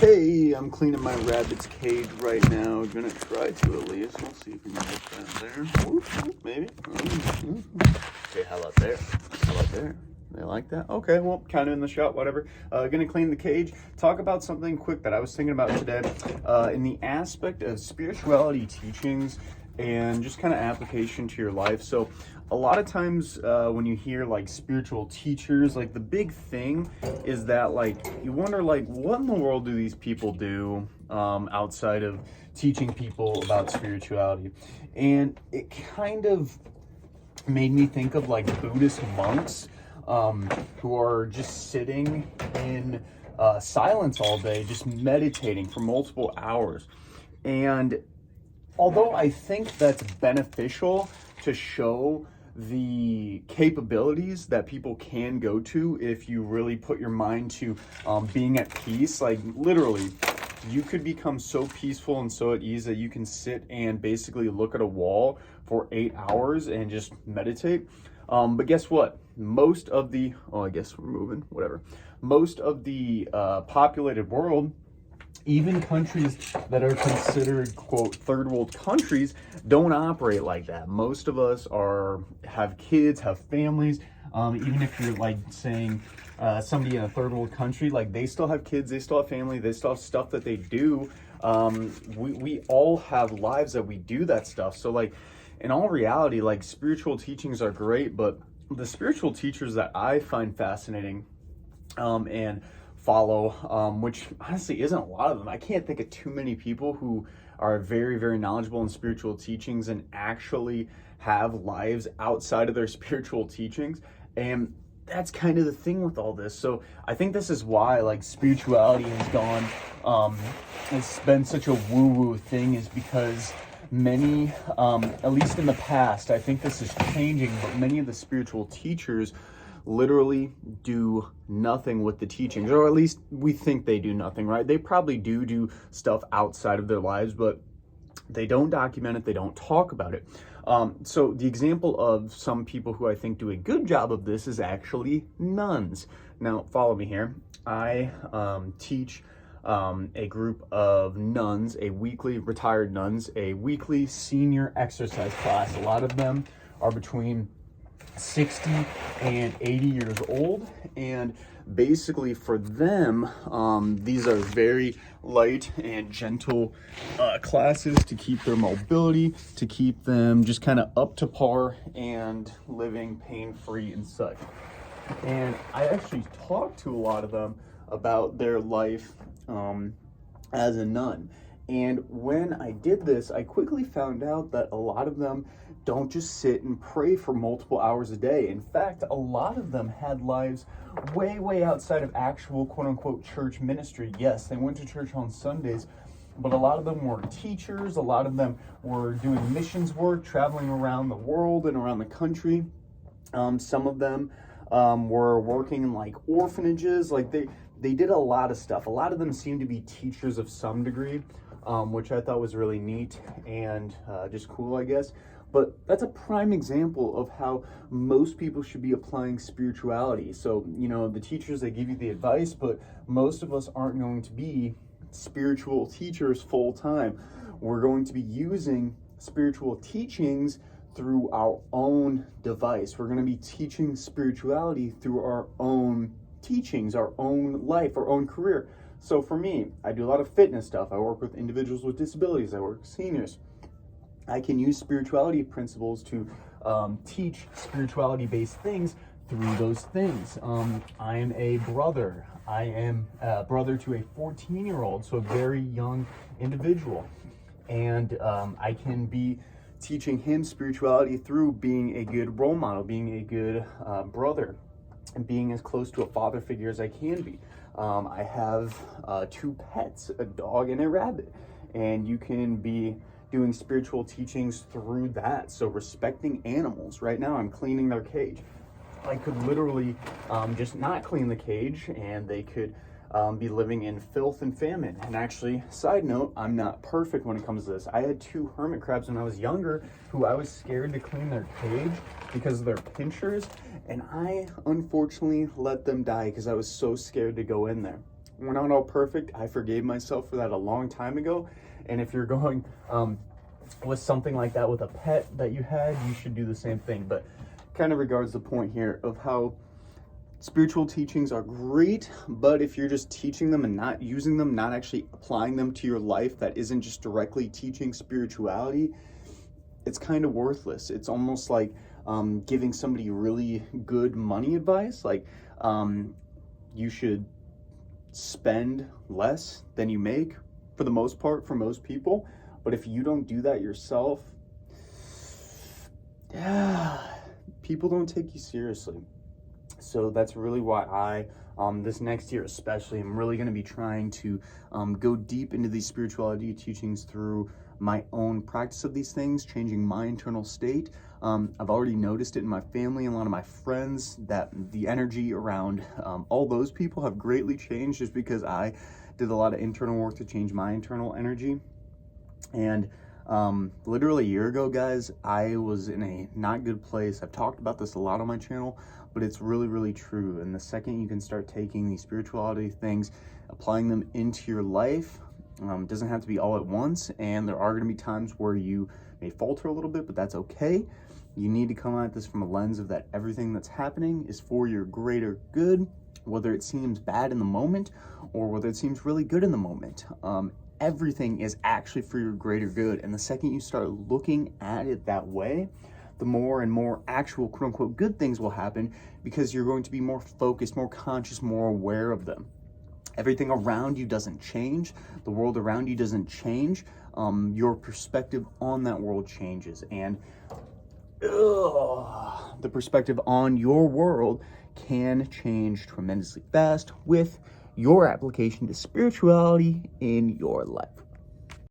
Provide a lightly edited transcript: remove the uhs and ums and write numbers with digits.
Hey, I'm cleaning my rabbit's cage right now. Gonna try to at least. We'll see if we can get that there. Whoop, whoop, maybe. Okay, how about there? How about there? They like that? Okay, well, kind of in the shot, whatever. Gonna clean the cage. Talk about something quick that I was thinking about today. In the aspect of spirituality teachings and just kind of application to your life. So a lot of times when you hear like spiritual teachers, like the big thing is that like you wonder like what in the world do these people do outside of teaching people about spirituality. And it kind of made me think of like Buddhist monks who are just sitting in silence all day, just meditating for multiple hours. And although I think that's beneficial to show the capabilities that people can go to if you really put your mind to being at peace, like literally, you could become so peaceful and so at ease that you can sit and basically look at a wall for 8 hours and just meditate. But guess what? Most of the, I guess we're moving, whatever. Most of the populated world, even countries that are considered, quote, third world countries, don't operate like that. Most of us have kids, have families. Even if you're like saying somebody in a third world country, like they still have kids, they still have family, they still have stuff that they do. We all have lives that we do that stuff. So like in all reality, like spiritual teachings are great, but the spiritual teachers that I find fascinating and follow, which honestly isn't a lot of them. I can't think of too many people who are very, very knowledgeable in spiritual teachings and actually have lives outside of their spiritual teachings. And that's kind of the thing with all this. So I think this is why like spirituality has gone, it's been such a woo-woo thing, is because many, at least in the past, I think this is changing, but many of the spiritual teachers literally do nothing with the teachings, or at least we think they do nothing, right? They probably do stuff outside of their lives, but they don't document it, they don't talk about it. So the example of some people who I think do a good job of this is actually nuns. Now, follow me here. I teach a group of nuns, retired nuns, a weekly senior exercise class. A lot of them are between 60 and 80 years old, and basically for them these are very light and gentle classes to keep their mobility, to keep them just kind of up to par and living pain-free and such. And I actually talked to a lot of them about their life as a nun. And when I did this, I quickly found out that a lot of them don't just sit and pray for multiple hours a day. In fact, a lot of them had lives way, way outside of actual quote-unquote church ministry. Yes, they went to church on Sundays, but a lot of them were teachers. A lot of them were doing missions work, traveling around the world and around the country. Some of them were working in like orphanages. Like they did a lot of stuff. A lot of them seemed to be teachers of some degree, which I thought was really neat and just cool, I guess. But that's a prime example of how most people should be applying spirituality. So, you know, the teachers, they give you the advice, but most of us aren't going to be spiritual teachers full time. We're going to be using spiritual teachings through our own device. We're going to be teaching spirituality through our own teachings, our own life, our own career. So for me, I do a lot of fitness stuff. I work with individuals with disabilities. I work with seniors. I can use spirituality principles to teach spirituality-based things through those things. I am a brother. I am a brother to a 14-year-old, so a very young individual. And I can be teaching him spirituality through being a good role model, being a good brother, and being as close to a father figure as I can be. I have 2 pets, a dog and a rabbit, and you can be doing spiritual teachings through that. So respecting animals. Right now I'm cleaning their cage. I could literally just not clean the cage and they could be living in filth and famine. And actually, side note, I'm not perfect when it comes to this. I had 2 hermit crabs when I was younger who I was scared to clean their cage because of their pinchers, and I unfortunately let them die because I was so scared to go in there. we're not all perfect. I forgave myself for that a long time ago. And if you're going with something like that with a pet that you had, you should do the same thing. But kind of regards the point here of how spiritual teachings are great, but if you're just teaching them and not using them, not actually applying them to your life, that isn't just directly teaching spirituality, it's kind of worthless. It's almost like giving somebody really good money advice, like you should spend less than you make for the most part for most people. But if you don't do that yourself, people don't take you seriously. So that's really why I, this next year especially, I'm really going to be trying to go deep into these spirituality teachings through my own practice of these things, changing my internal state. I've already noticed it in my family and a lot of my friends that the energy around all those people have greatly changed just because I did a lot of internal work to change my internal energy. And literally a year ago, guys, I was in a not good place. I've talked about this a lot on my channel, but it's really, really true. And the second you can start taking these spirituality things, applying them into your life, it doesn't have to be all at once. And there are going to be times where you may falter a little bit, but that's okay. You need to come at this from a lens of that everything that's happening is for your greater good, whether it seems bad in the moment or whether it seems really good in the moment. Everything is actually for your greater good. And the second you start looking at it that way, the more and more actual quote unquote good things will happen because you're going to be more focused, more conscious, more aware of them. Everything around you doesn't change. The world around you doesn't change. Your perspective on that world changes. And the perspective on your world can change tremendously fast with your application to spirituality in your life.